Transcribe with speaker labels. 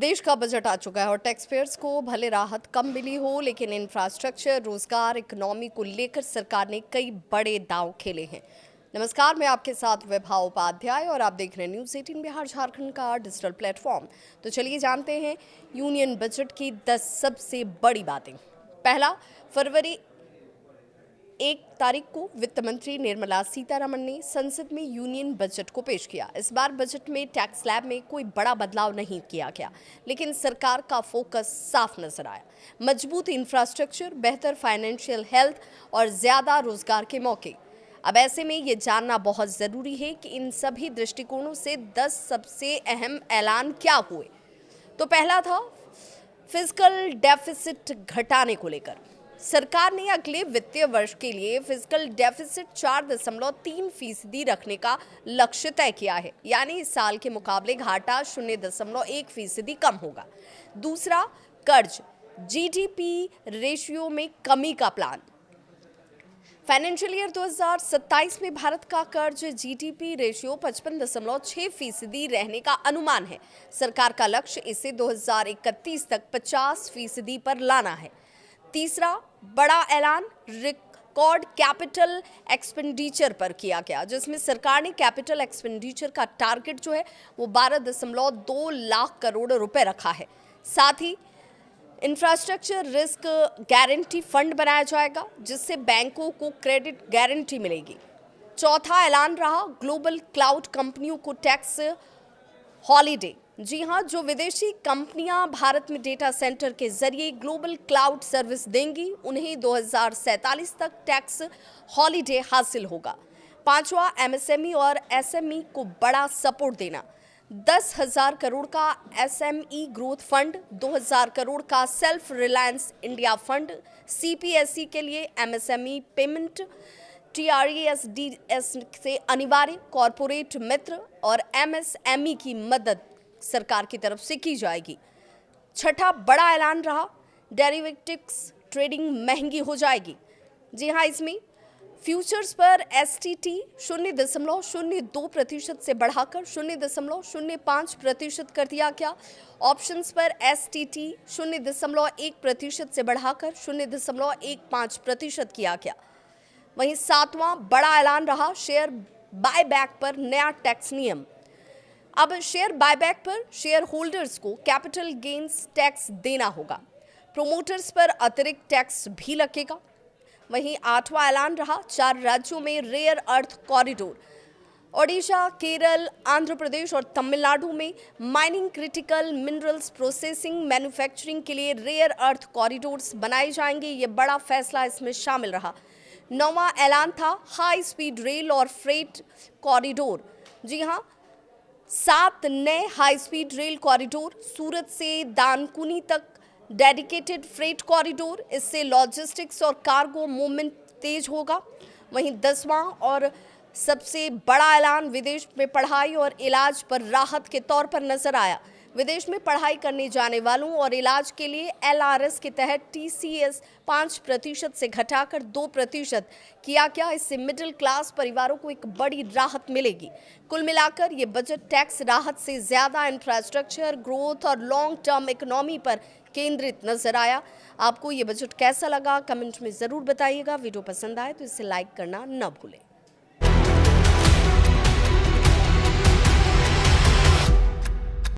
Speaker 1: देश का बजट आ चुका है और टैक्स पेयर्स को भले राहत कम मिली हो, लेकिन इंफ्रास्ट्रक्चर, रोजगार, इकोनॉमी को लेकर सरकार ने कई बड़े दांव खेले हैं। नमस्कार, मैं आपके साथ विभा उपाध्याय और आप देख रहे हैं न्यूज़ 18 बिहार झारखंड का डिजिटल प्लेटफॉर्म। तो चलिए जानते हैं यूनियन बजट की 10 सबसे बड़ी बातें। पहला, फरवरी 1 तारीख को वित्त मंत्री निर्मला सीतारमण ने संसद में यूनियन बजट को पेश किया। इस बार बजट में टैक्स स्लैब में कोई बड़ा बदलाव नहीं किया गया, लेकिन सरकार का फोकस साफ नजर आया। मजबूत इंफ्रास्ट्रक्चर, बेहतर फाइनेंशियल हेल्थ और ज्यादा रोजगार के मौके। अब ऐसे में ये जानना बहुत जरूरी है कि इन सभी दृष्टिकोणों से 10 सबसे अहम ऐलान क्या हुए। तो पहला था फिस्कल डेफिसिट घटाने को लेकर। सरकार ने अगले वित्तीय वर्ष के लिए फिस्कल डेफिसिट 4.3% रखने का लक्ष्य तय किया है, यानी इस साल के मुकाबले घाटा 0.1% कम होगा। दूसरा, कर्ज जीडीपी रेशियो में कमी का प्लान। फाइनेंशियल ईयर 2027 में भारत का कर्ज जीडीपी रेशियो 55.6% रहने का अनुमान है। सरकार का लक्ष्य इसे 2031 तक 50% पर लाना है। तीसरा बड़ा ऐलान रिकॉर्ड कैपिटल एक्सपेंडिचर पर किया गया, जिसमें सरकार ने कैपिटल एक्सपेंडिचर का टारगेट जो है वो 12.2 लाख करोड़ रुपए रखा है। साथ ही इंफ्रास्ट्रक्चर रिस्क गारंटी फंड बनाया जाएगा, जिससे बैंकों को क्रेडिट गारंटी मिलेगी। चौथा ऐलान रहा ग्लोबल क्लाउड कंपनियों को टैक्स हॉलीडे। जी हां, जो विदेशी कंपनियां भारत में डेटा सेंटर के जरिए ग्लोबल क्लाउड सर्विस देंगी, उन्हें 2047 तक टैक्स हॉलीडे हासिल होगा। पांचवा, एमएसएमई और एसएमई को बड़ा सपोर्ट देना। 10,000 करोड़ का एसएमई ग्रोथ फंड, 2,000 करोड़ का self reliance India fund, CPSE के लिए एमएसएमई पेमेंट, टीआरईएसडीएस से अनिवार्य कॉरपोरेट मित्र और एमएसएमई की मदद सरकार की तरफ से की जाएगी। छठा बड़ा ऐलान रहा डेरिवेटिव्स ट्रेडिंग महंगी हो जाएगी। जी हाँ, इसमें फ्यूचर्स पर एसटीटी 0.02% से बढ़ाकर 0.05% कर दिया गया। ऑप्शंस पर एसटीटी 0.1% से बढ़ाकर 0.15% किया गया। वहीं सातवां बड़ा ऐलान रहा शेयर बायबैक पर नया टैक्स नियम। अब शेयर बायबैक पर शेयर होल्डर्स को कैपिटल गेन्स टैक्स देना होगा। प्रोमोटर्स पर अतिरिक्त टैक्स भी लगेगा। वहीं आठवां ऐलान रहा 4 राज्यों में rare earth corridor. Odisha, Kerala, Andhra Pradesh और तमिलनाडु में mining, critical minerals processing, manufacturing के लिए रेयर अर्थ कॉरिडोर्स बनाए जाएंगे। ये बड़ा फैसला इसमें शामिल रहा। नौवां ऐलान था हाई स्पीड रेल और फ्रेट कॉरिडोर। जी हां, 7 नए हाई स्पीड रेल कॉरिडोर, सूरत से दानकुनी तक डेडिकेटेड फ्रेट कॉरिडोर। इससे लॉजिस्टिक्स और कार्गो मूवमेंट तेज होगा। वहीं 10वां और सबसे बड़ा ऐलान विदेश में पढ़ाई और इलाज पर राहत के तौर पर नजर आया। विदेश में पढ़ाई करने जाने वालों और इलाज के लिए एलआरएस के तहत टीसीएस 5% से घटाकर 2% किया गया। इससे मिडिल क्लास परिवारों को एक बड़ी राहत मिलेगी। कुल मिलाकर ये बजट टैक्स राहत से ज्यादा इंफ्रास्ट्रक्चर, ग्रोथ और लॉन्ग टर्म इकोनॉमी पर केंद्रित नजर आया। आपको ये बजट कैसा लगा, कमेंट में जरूर बताइएगा। वीडियो पसंद आए तो इसे लाइक करना न भूलें।